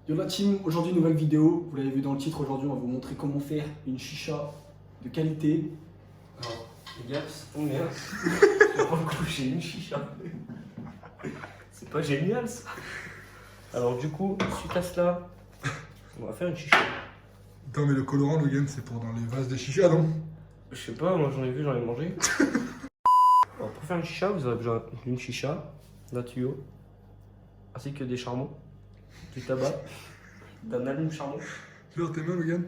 Yo la team, aujourd'hui nouvelle vidéo, vous l'avez vu dans le titre, aujourd'hui on va vous montrer comment faire une chicha de qualité. Alors, les gars, ça tombe bien. Pour le coup, j'ai une chicha. C'est pas génial ça. Alors du coup, suite à cela, on va faire une chicha. Non mais le colorant, Logan, c'est pour dans les vases de chicha, non? Je sais pas, moi j'en ai vu, j'en ai mangé. Alors, pour faire une chicha, vous aurez besoin d'une chicha, d'un tuyau, ainsi que des charbons, du tabac, d'un allume charbon. Genre tes mains, Logan?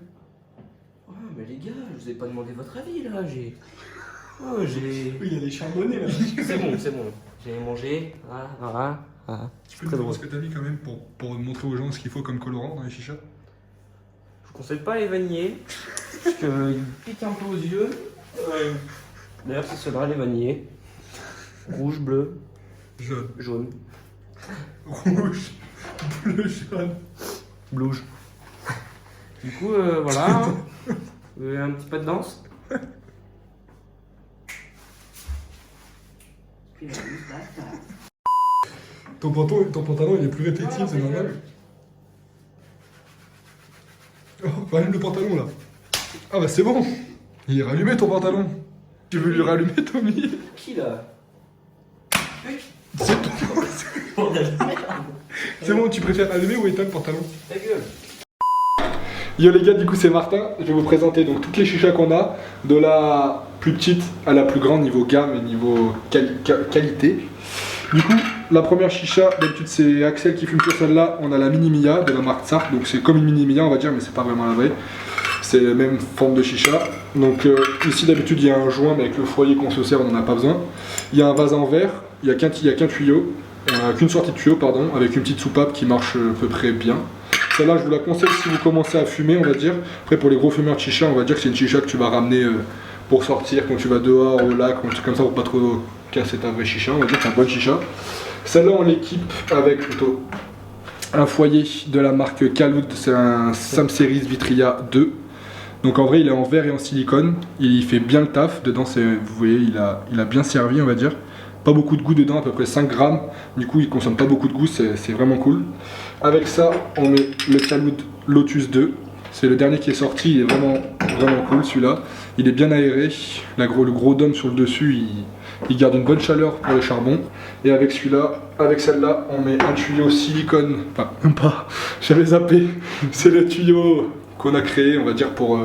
Ouais, mais les gars, je vous ai pas demandé votre avis là, Oh, j'ai. Oui, il y a des charbonnés là. C'est bon. J'ai mangé. Voilà. Tu peux nous dire ce que t'as mis quand même pour montrer aux gens ce qu'il faut comme colorant dans les chichas? Je vous conseille pas les vanillés, parce qu'ils piquent un peu aux yeux. D'ailleurs, c'est ceux-là, les vanillés. Rouge, bleu, Jaune. jaune. Rouge. Bleu, jaune. Blouge. Du coup, voilà. Vous avez un petit pas de danse. Ton pantalon il est plus répétitif, c'est normal. Oh, rallume le pantalon là. Ah bah c'est bon. Il est rallumé ton pantalon. Tu veux lui rallumer, Tommy? Qui là? C'est toi. C'est bon, tu préfères allumer ou éteindre le pantalon? Ta gueule. Yo les gars, du coup c'est Martin, je vais vous présenter donc toutes les chichas qu'on a, de la plus petite à la plus grande niveau gamme et niveau qualité. Du coup, la première chicha, d'habitude c'est Axel qui fume sur celle-là, on a la Mini Mia de la marque Tsar, donc c'est comme une Mini Mia on va dire, mais c'est pas vraiment la vraie. C'est la même forme de chicha. Donc ici d'habitude il y a un joint, mais avec le foyer qu'on se sert on n'en a pas besoin. Il y a un vase en verre, il n'y a qu'un tuyau, qu'une sortie de tuyau pardon, avec une petite soupape qui marche à peu près bien. Celle-là, je vous la conseille si vous commencez à fumer, on va dire. Après, pour les gros fumeurs de chicha, on va dire que c'est une chicha que tu vas ramener pour sortir quand tu vas dehors, au lac, ou un truc comme ça, pour pas trop casser ta vraie chicha. On va dire que c'est une bonne chicha. Celle-là, on l'équipe avec plutôt un foyer de la marque Kaloud. C'est un Sam Series Vitria 2. Donc en vrai, il est en verre et en silicone. Il fait bien le taf. Dedans, vous voyez, il a bien servi, on va dire. Pas beaucoup de goût dedans, à peu près 5 grammes. Du coup, il consomme pas beaucoup de goût, c'est vraiment cool. Avec ça, on met le Kaloud Lotus 2. C'est le dernier qui est sorti, il est vraiment cool celui-là. Il est bien aéré. Le gros dôme sur le dessus, il garde une bonne chaleur pour les charbons. Et avec celui-là, avec celle-là, on met un tuyau silicone. Enfin, même pas, j'avais zappé. C'est le tuyau qu'on a créé, on va dire, pour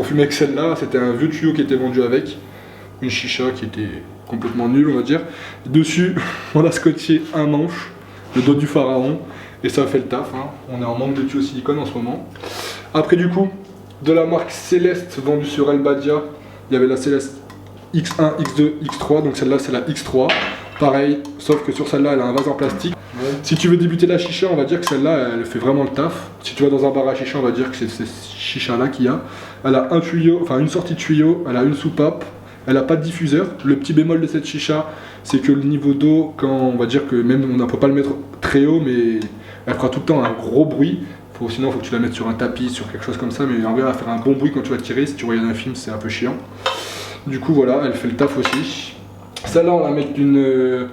fumer avec celle-là. C'était un vieux tuyau qui était vendu avec. Une chicha qui était complètement nulle, on va dire. Dessus, on a scotché un manche, le dos du pharaon, et ça fait le taf. Hein. On est en manque de tuyaux silicone en ce moment. Après, du coup, de la marque Céleste vendue sur Elbadia, il y avait la Céleste X1, X2, X3, donc celle-là c'est la X3. Pareil, sauf que sur celle-là, elle a un vase en plastique. Ouais. Si tu veux débuter la chicha, on va dire que celle-là, elle fait vraiment le taf. Si tu vas dans un bar à chicha, on va dire que c'est cette chicha-là qu'il y a. Elle a un tuyau, enfin une sortie de tuyau, elle a une soupape. Elle n'a pas de diffuseur. Le petit bémol de cette chicha, c'est que le niveau d'eau, quand on va dire que même on ne peut pas le mettre très haut, mais elle fera tout le temps un gros bruit. Sinon, il faut que tu la mettes sur un tapis, sur quelque chose comme ça. Mais en vrai, elle va faire un bon bruit quand tu vas tirer. Si tu regardes un film, c'est un peu chiant. Du coup, voilà, elle fait le taf aussi. Celle-là, on la met d'une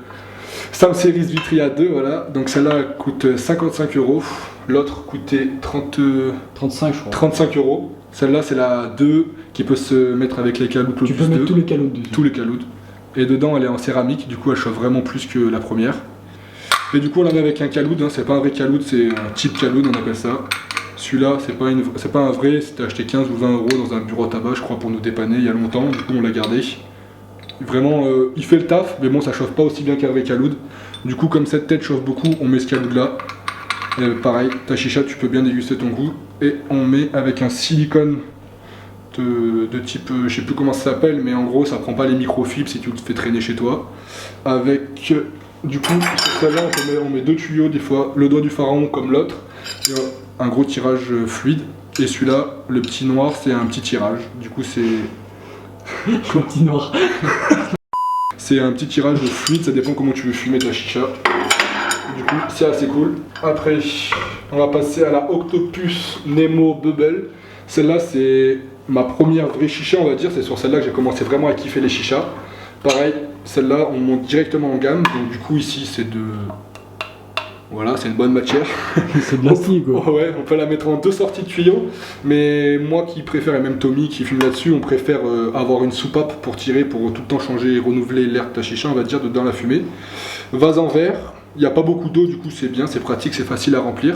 Sam Series Vitria 2. Voilà. Donc celle-là coûte 55 €. L'autre coûtait 35 je crois. 35 €. Celle-là, c'est la 2 qui peut se mettre avec les Kaloud Lotus 2. Tu peux mettre tous les Kaloud dessus. Tous les Kaloud. Et dedans, elle est en céramique, du coup, elle chauffe vraiment plus que la première. Et du coup, on la met avec un Kaloud, hein. C'est pas un vrai Kaloud, c'est un type Kaloud, on appelle ça. Celui-là, c'est pas un vrai, c'était acheté 15 ou 20 € dans un bureau à tabac, je crois, pour nous dépanner il y a longtemps. Du coup, on l'a gardé. Vraiment, il fait le taf, mais bon, ça chauffe pas aussi bien qu'un vrai Kaloud. Du coup, comme cette tête chauffe beaucoup, on met ce Kaloud-là. Pareil, ta chicha, tu peux bien déguster ton goût. Et on met avec un silicone de type, je sais plus comment ça s'appelle, mais en gros ça prend pas les microfibres si tu te fais traîner chez toi. Avec, du coup, sur celle-là on met 2 tuyaux des fois, le doigt du pharaon comme l'autre, et un gros tirage fluide. Et celui-là, le petit noir, c'est un petit tirage. Du coup c'est... Le petit noir. C'est un petit tirage fluide, ça dépend comment tu veux fumer ta chicha. Du coup, c'est assez cool. Après, on va passer à la Octopus Nemo Bubble. Celle-là, c'est ma première vraie chicha, on va dire. C'est sur celle-là que j'ai commencé vraiment à kiffer les chichas. Pareil, celle-là, on monte directement en gamme. Donc du coup, ici, c'est de... Voilà, c'est une bonne matière. C'est de plastique quoi. Ouais, on peut la mettre en 2 sorties de tuyaux, mais moi qui préfère, et même Tommy qui fume là-dessus, on préfère avoir une soupape pour tirer, pour tout le temps changer et renouveler l'air de ta chicha, on va dire, dans la fumée. Vase en verre, il n'y a pas beaucoup d'eau, du coup c'est bien, c'est pratique, c'est facile à remplir.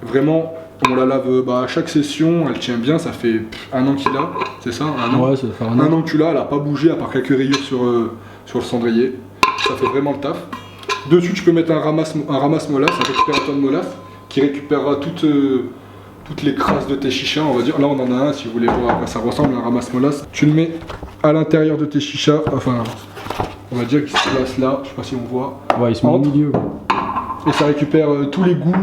Vraiment, on la lave à chaque session, elle tient bien, ça fait 1 an qu'il a, c'est ça, 1 an. Ouais, ça fait 1 Un an. an que tu l'as, elle n'a pas bougé à part quelques rayures sur le cendrier. Ça fait vraiment le taf. Dessus, tu peux mettre un ramasse molasse, un récupérateur de molasse qui récupérera toutes les crasses de tes chichas, on va dire. Là, on en a un si vous voulez voir à quoi ça ressemble, un ramasse molasse. Tu le mets à l'intérieur de tes chichas, enfin, on va dire qu'il se place là, je sais pas si on voit. Ouais, il se met au milieu quoi. Et ça récupère tout le goût,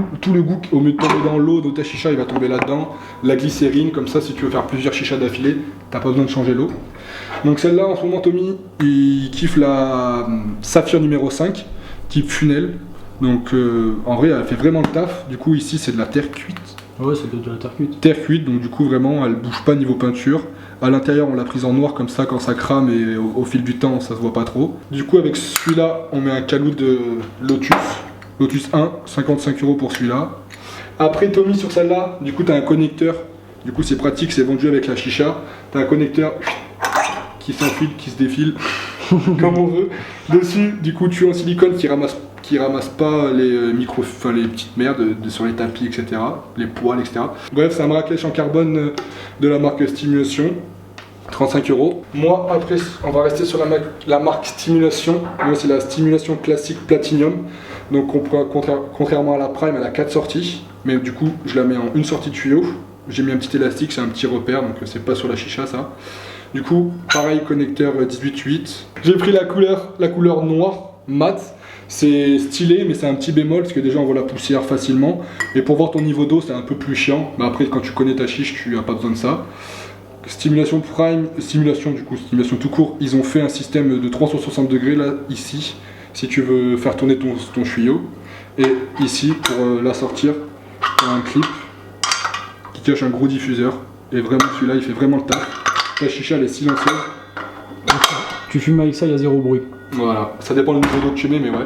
au lieu de tomber dans l'eau de ta chicha, il va tomber là-dedans. La glycérine, comme ça, si tu veux faire plusieurs chichas d'affilée, t'as pas besoin de changer l'eau. Donc celle-là, en ce moment, Tommy, il kiffe la Saphir numéro 5, type funnel. Donc en vrai, elle fait vraiment le taf. Du coup, ici, c'est de la terre cuite. Ouais, c'est de la terre cuite. Terre cuite, donc du coup, vraiment, elle bouge pas niveau peinture. À l'intérieur, on l'a prise en noir, comme ça, quand ça crame et au fil du temps, ça se voit pas trop. Du coup, avec celui-là, on met un calou de Lotus 1, 55 € pour celui-là. Après, Tommy, sur celle-là, du coup, tu as un connecteur. Du coup, c'est pratique, c'est vendu avec la chicha. Tu as un connecteur qui s'enfile, qui se défile, comme on veut. Dessus, du coup, tuyau en silicone qui ramasse pas les les petites merdes sur les tapis, etc. Les poils, etc. Bref, c'est un braquage en carbone de la marque Stimulation. 35 €. Moi, après, on va rester sur la marque Stimulation. Moi, c'est la Stimulation classique Platinum. Donc, contrairement à la Prime, elle a 4 sorties. Mais du coup, je la mets en une sortie de tuyau. J'ai mis un petit élastique, c'est un petit repère, donc c'est pas sur la chicha ça. Du coup, pareil, connecteur 18-8. J'ai pris la couleur noire, mat. C'est stylé, mais c'est un petit bémol parce que déjà on voit la poussière facilement. Et pour voir ton niveau d'eau, c'est un peu plus chiant. Mais après, quand tu connais ta chiche, tu n'as pas besoin de ça. Stimulation Prime, stimulation tout court, ils ont fait un système de 360 degrés là, ici, si tu veux faire tourner ton tuyau. Et ici, pour la sortir, tu as un clip qui cache un gros diffuseur. Et vraiment, celui-là, il fait vraiment le taf. Ta chicha, elle est silencieuse. Tu fumes avec ça, il y a 0 bruit. Voilà, ça dépend du niveau d'eau que tu mets, mais ouais.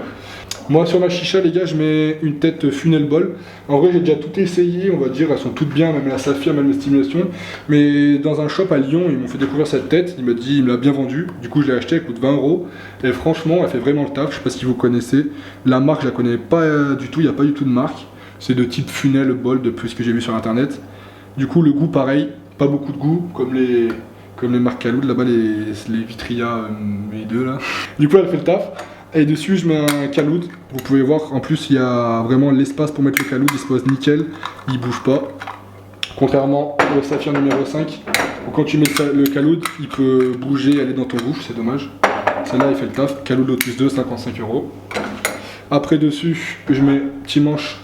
Moi, sur ma chicha, les gars, je mets une tête funnel ball. En vrai, j'ai déjà tout essayé, on va dire, elles sont toutes bien, même la Saphir, même la Stimulation. Mais dans un shop à Lyon, ils m'ont fait découvrir cette tête. Il me l'a bien vendue. Du coup, je l'ai acheté, elle coûte 20 €. Et franchement, elle fait vraiment le taf. Je sais pas si vous connaissez. La marque, je la connais pas du tout, il n'y a pas du tout de marque. C'est de type funnel ball, depuis ce que j'ai vu sur internet. Du coup, le goût, pareil, pas beaucoup de goût, comme les marques Caloud, là-bas, les Vitria, les deux là. Du coup, elle fait le taf. Et dessus, je mets un caloud. Vous pouvez voir, en plus, il y a vraiment l'espace pour mettre le caloud. Il se pose nickel, il bouge pas. Contrairement au Saphir numéro 5, où quand tu mets le caloud, il peut bouger et aller dans ton bouche, c'est dommage. Celle-là, il fait le taf. Caloud Lotus 2, 55 €. Après, dessus, je mets petit manche,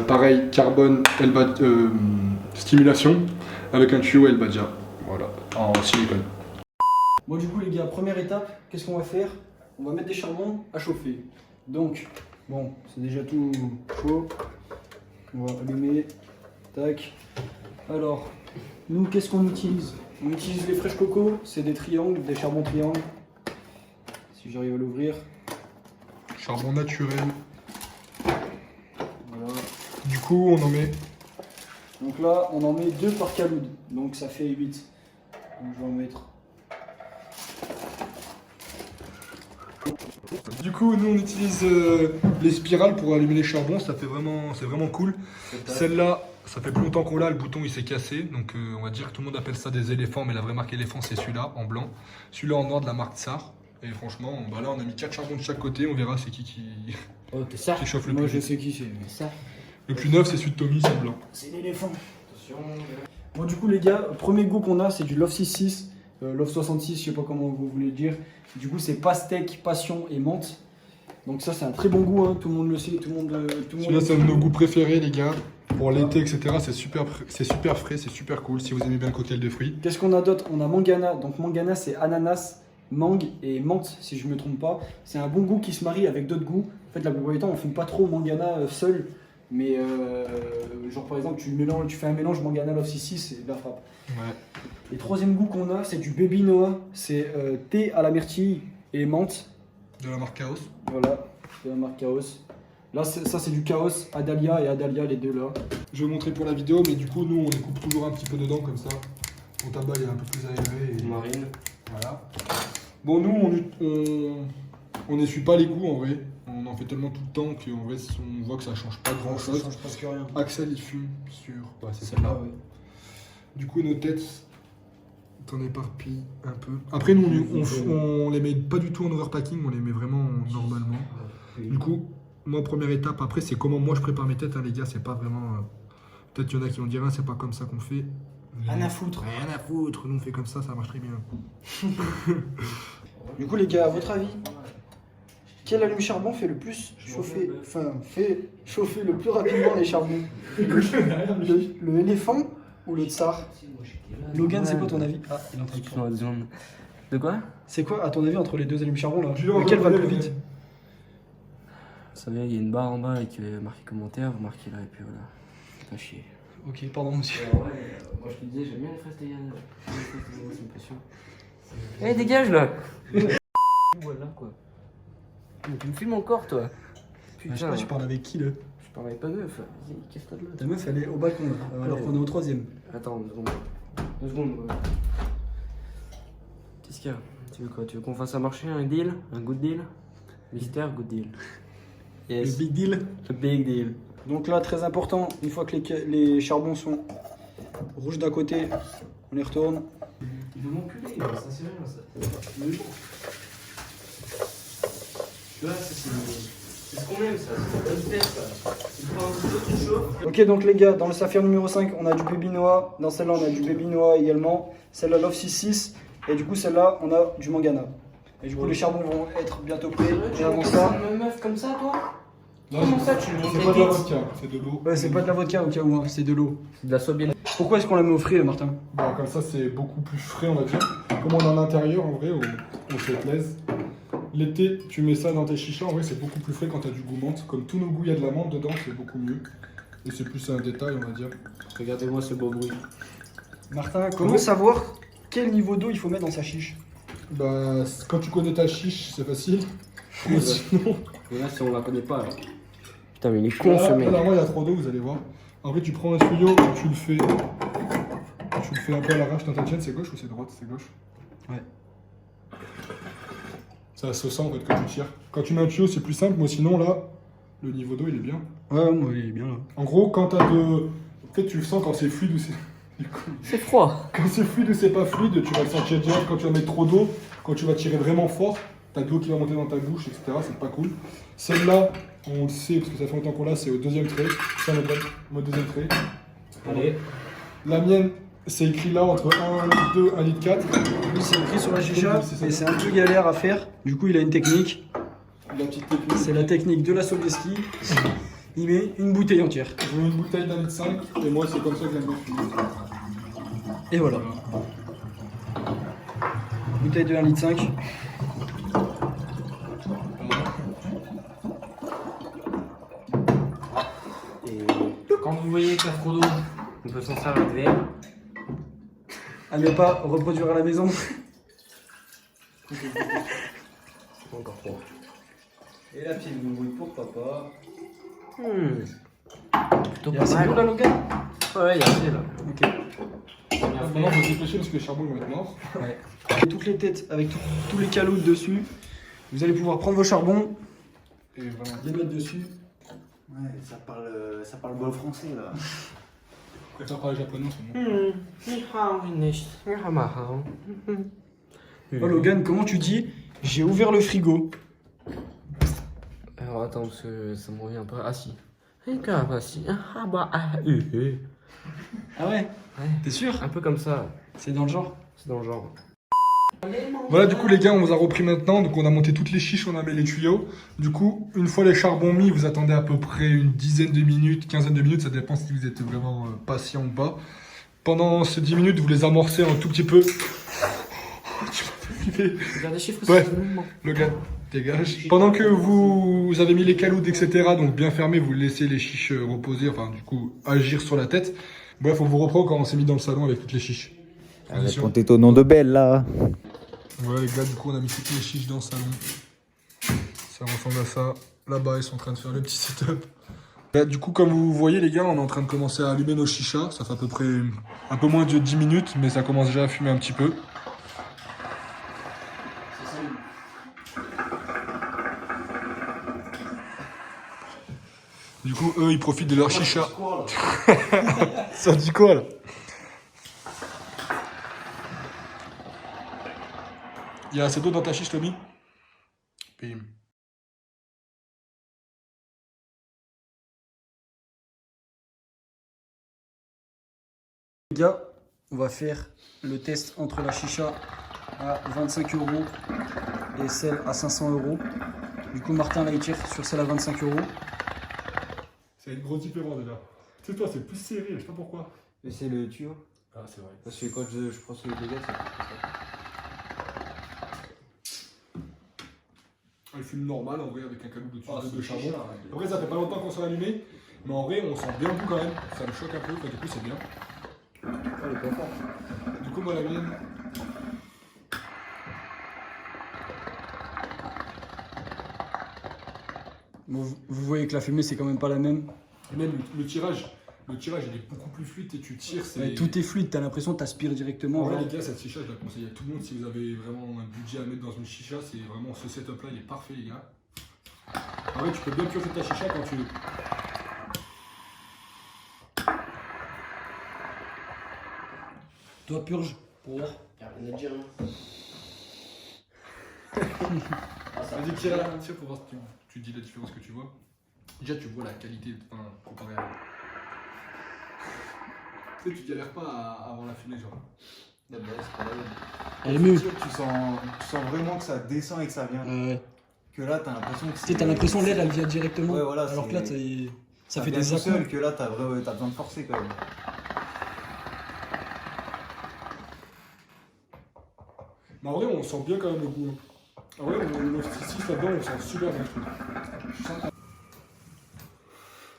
pareil, carbone, stimulation, avec un tuyau Elbadia. Voilà, en silicone. Moi du coup les gars, première étape, qu'est-ce qu'on va faire? On va mettre des charbons à chauffer. Donc, bon, c'est déjà tout chaud. On va allumer. Tac. Alors, nous, qu'est-ce qu'on utilise? On utilise les fraîches coco, c'est des triangles, des charbons triangles. Si j'arrive à l'ouvrir. Charbon naturel. Voilà. Du coup, on en met. Donc là, on en met 2 par caloud. Donc ça fait 8. Donc je vais en mettre. Du coup, nous on utilise les spirales pour allumer les charbons, c'est vraiment cool. Celle-là, ça fait plus longtemps qu'on l'a, le bouton il s'est cassé, donc on va dire que tout le monde appelle ça des éléphants, mais la vraie marque éléphant c'est celui-là en blanc. Celui-là en noir de la marque Tsar. Et franchement, bah là on a mis 4 charbons de chaque côté, on verra c'est qui Oh, t'es ça? chauffe le Moi plus je vite. sais qui c'est. Ça. Le plus neuf c'est celui de Tommy, c'est le blanc. C'est l'éléphant. Attention. Bon du coup les gars, premier goût qu'on a c'est du Love 66. Love 66, je sais pas comment vous voulez le dire. Du coup c'est pastèque, passion et menthe. Donc ça c'est un très bon goût, hein. Tout le monde le sait, tout le monde. Celui-là c'est un de nos goûts préférés les gars. Pour l'été etc, c'est super frais, c'est super cool si vous aimez bien le cocktail de fruits. Qu'est-ce qu'on a d'autre? On a Mangana. Donc Mangana c'est ananas, mangue et menthe si je me trompe pas. C'est un bon goût qui se marie avec d'autres goûts. En fait la plupart du temps on fume pas trop Mangana seul. Mais genre par exemple tu fais un mélange Mangana Love 66 et de la frappe. Ouais. Et troisième goût qu'on a c'est du Baby Noah. C'est thé à la myrtille et menthe. De la marque Chaos. Voilà, de la marque Chaos. Là, ça c'est du chaos. Adalia et Adalia, les deux là. Je vais vous montrer pour la vidéo, mais du coup, nous, on les coupe toujours un petit peu dedans, comme ça. Ton tabac est un peu plus aéré. Et... Marine. Voilà. Bon, nous, on n'essuie pas les coups, en vrai. On en fait tellement tout le temps qu'en vrai, on voit que ça change pas Ça grand-chose. change presque rien. Axel, il fume sur... Ouais, c'est Celle-là, celle-là. ouais. Du coup, nos têtes, t'en éparpilles un peu. Après, nous, on les met pas du tout en overpacking, on les met vraiment normalement. Du coup, moi, première étape, après, c'est comment moi je prépare mes têtes, hein, les gars. C'est pas vraiment. Peut-être qu'il y en a qui vont dire, ah, c'est pas comme ça qu'on fait. Rien à foutre. Rien à foutre. Nous, on fait comme ça marche très bien. Du coup, les gars, à votre avis, quel allume-charbon fait le plus chauffer, fait chauffer le plus rapidement les charbons? Le éléphant ou le tsar? Logan, c'est quoi ton avis? Ah, il est en train de prendre. De quoi? C'est quoi, à ton avis, entre les deux allume-charbon là? Dis-le, Lequel va le plus regardez, vite? Ça veut dire il y a une barre en bas avec marqué commentaire, vous marquez là et puis voilà. Pas chier. Ok, pardon, monsieur. Moi je te disais, j'aime bien les fraises Tayane. C'est une passion. Eh, dégage là! Voilà quoi. Mais tu me filmes encore toi? Je sais pas, tu parles avec qui là? Je parle avec pas meuf. Vas-y, casse-toi de là. Ta meuf, elle est au balcon là, alors qu'on est au 3ème. Attends, 2 secondes. 2 secondes. Ouais. Qu'est-ce qu'il y a? Tu veux quoi? Tu veux qu'on fasse un marché, un deal? Un good deal? Mister, good deal. Yes. Le big deal. Le big deal. Donc là, très important, une fois que les charbons sont rouges d'un côté, on les retourne. Il veut m'enculer, ça c'est rien ça. Tu vois, ça c'est ce qu'on aime ça, c'est la bonne tête ça. Tu prends un couteau, tu chauffes. Ok, donc les gars, dans le saphir numéro 5, on a du baby noix. Dans celle-là, on a du baby noix également. Celle-là, Love 66. Et du coup, celle-là, on a du mangana. Et du coup, les charbons vont être bientôt prêts. Et avant ça. Une meuf comme ça, toi? Là, Comment ça, tu montes c'est les pas de la tits? vodka, c'est de l'eau. Ouais, c'est pas de la vodka au cas où, hein, c'est de l'eau. C'est de la soie bien. Pourquoi est-ce qu'on la met au frais, Martin? Bon, comme ça, c'est beaucoup plus frais, on va dire. Comme on est en intérieur, en vrai, on se plaise. L'été, tu mets ça dans tes chichas, en vrai, c'est beaucoup plus frais quand t'as du goût menthe. Comme tous nos goûts, il y a de la menthe dedans, c'est beaucoup mieux. Et c'est plus un détail, on va dire. Regardez-moi ce beau bruit. Martin, comment savoir quel niveau d'eau il faut mettre dans sa chiche? Bah, quand tu connais ta chiche, c'est facile. Mais sinon, Mais là, si on la connaît pas alors. Putain, mais il est con ce mec. là, il y a trop d'eau, vous allez voir. Après, tu prends un tuyau, tu le fais un peu à l'arrache dans ta chaîne. C'est gauche ou c'est droite? C'est gauche. Ouais. Ça se sent en fait quand tu tires. Quand tu mets un tuyau, c'est plus simple. Moi, sinon, là, le niveau d'eau, il est bien. Ouais, moi, il est bien là. En gros, quand t'as de. En fait, tu le sens quand c'est fluide ou c'est. C'est froid. Quand c'est fluide ou c'est pas fluide, tu vas le sentir direct. Quand tu vas mettre trop d'eau, quand tu vas tirer vraiment fort, t'as de l'eau qui va monter dans ta bouche, etc. C'est pas cool. Celle-là, on le sait parce que ça fait longtemps qu'on l'a, c'est au deuxième trait. Ça, mon deuxième trait. Allez. La mienne, c'est écrit là entre 1 litre 2, 1 litre 4. Lui, c'est écrit sur la chicha, C'est ça. et c'est un peu galère à faire. Du coup, il a une technique. La petite technique. C'est la technique de la Sobieski. Il met une bouteille entière. Je mets une bouteille d'1 litre 5 et moi, c'est comme ça que j'aime bien fumer. Et voilà. Bouteille de 1 litre 5. Et quand vous voyez qu'il y a trop d'eau, on peut s'en servir de verre. À ne pas reproduire à la maison. Encore trop. Et la petite bouille pour papa. Plutôt Il y pas a assez mal. d'eau là, Logan? Ouais, il y a assez là. Ok. Maintenant, il faut se dépêcher parce que les charbons vont être morts. Ouais. Et toutes les têtes avec tous les caloutes dessus. Vous allez pouvoir prendre vos charbons, Et voilà. les mettre dessus. Ouais, ça parle beau français là. Je préfère parler japonais en ce moment. Oh Logan, comment tu dis? J'ai ouvert le frigo. Alors attends, parce que ça me revient pas. Ah si. Ah Ah ouais? Ouais. T'es sûr? Un peu comme ça. C'est dans le genre. C'est dans le genre. Voilà, du coup, les gars, on vous a repris maintenant. Donc, on a monté toutes les chiches, on a mis les tuyaux. Du coup, une fois les charbons mis, vous attendez à peu près une dizaine de minutes, quinzaine de minutes. Ça dépend si vous êtes vraiment patient ou pas. Pendant ces 10 minutes, vous les amorcez un tout petit peu. Tu m'as fait flipper. Regarde les chiffres, Ouais. c'est le mouvement. Logan, dégage. Pendant que vous avez mis les caloutes, etc., donc bien fermé, vous laissez les chiches reposer, enfin, du coup, agir sur la tête. Bref, on vous reprend quand on s'est mis dans le salon avec toutes les chiches. Transition. Quand t'es au nom de Belle là. Voilà les gars, du coup on a mis toutes les chiches dans le salon. Ça ressemble à ça. Là-bas, ils sont en train de faire le petit setup. Là, du coup, comme vous voyez, les gars, on est en train de commencer à allumer nos chichas. Ça fait à peu près un peu moins de 10 minutes, mais ça commence déjà à fumer un petit peu. Du coup, eux, ils profitent de leur chicha. Ça dit quoi, là? Il y a assez d'eau dans ta chiche, Tommy? Bim. Les gars, on va faire le test entre la chicha à 25 € et celle à 500 €. Du coup, Martin là il tire sur celle à 25 €. C'est une grosse différence déjà. Tu sais, toi, c'est plus serré, je sais pas pourquoi. Mais c'est le tuyau. Ah, c'est vrai. Parce que quand je prends celui des gars, c'est comme ça. Elle fume normal en vrai avec un caillou de c'est charbon. chicha, ouais. Après, ça fait pas longtemps qu'on s'est allumé, mais en vrai, on sent bien le goût quand même. Ça me choque un peu, du coup, c'est bien. Elle est pas forte. Du coup, moi, la mienne. Bon, vous voyez que la fumée c'est quand même pas la même. Et même le tirage, il est beaucoup plus fluide et tu tires. Ouais, tout est fluide, t'as l'impression que t'aspires directement. En vrai, genre. les gars, cette chicha, je la conseille à tout le monde. Si vous avez vraiment un budget à mettre dans une chicha, c'est vraiment ce setup là, il est parfait, les gars. En vrai, tu peux bien piocher ta chicha quand tu veux. Toi, purge pour voir. Y'a rien à dire, hein. Vas-y, tire là, tire pour voir si tu dis la différence que tu vois. Déjà, tu vois la qualité, enfin, comparé à. Tu sais, tu galères pas à avoir la fumée, genre. La base, c'est pas la même. Elle est mieux. Tu sens vraiment que ça descend et que ça vient. Que là, t'as l'impression que Tu sais, t'as l'impression que l'air elle vient directement. Ouais, voilà, alors que là, ça fait vient des tout seul, accros. que là, t'as besoin de forcer quand même. Mais en vrai, on sent bien quand même le goût. En vrai, le 6 là-dedans, on sent super bien, je trouve.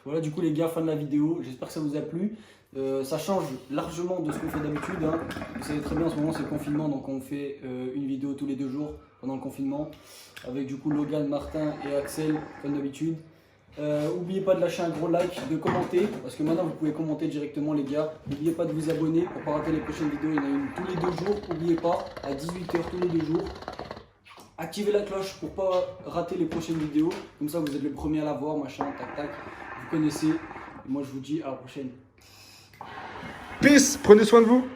Voilà, du coup, les gars, fin de la vidéo. J'espère que ça vous a plu. Ça change largement de ce qu'on fait d'habitude. Hein. Vous savez très bien, en ce moment, c'est le confinement. Donc, on fait une vidéo tous les 2 jours pendant le confinement. Avec du coup Logan, Martin et Axel, comme d'habitude. N'oubliez pas de lâcher un gros like, de commenter. Parce que maintenant, vous pouvez commenter directement, les gars. N'oubliez pas de vous abonner pour ne pas rater les prochaines vidéos. Il y en a une tous les 2 jours. N'oubliez pas, à 18 h tous les 2 jours. Activez la cloche pour pas rater les prochaines vidéos. Comme ça, vous êtes le premier à la voir, machin, tac, tac. Vous connaissez. Et moi, je vous dis à la prochaine. Peace, prenez soin de vous.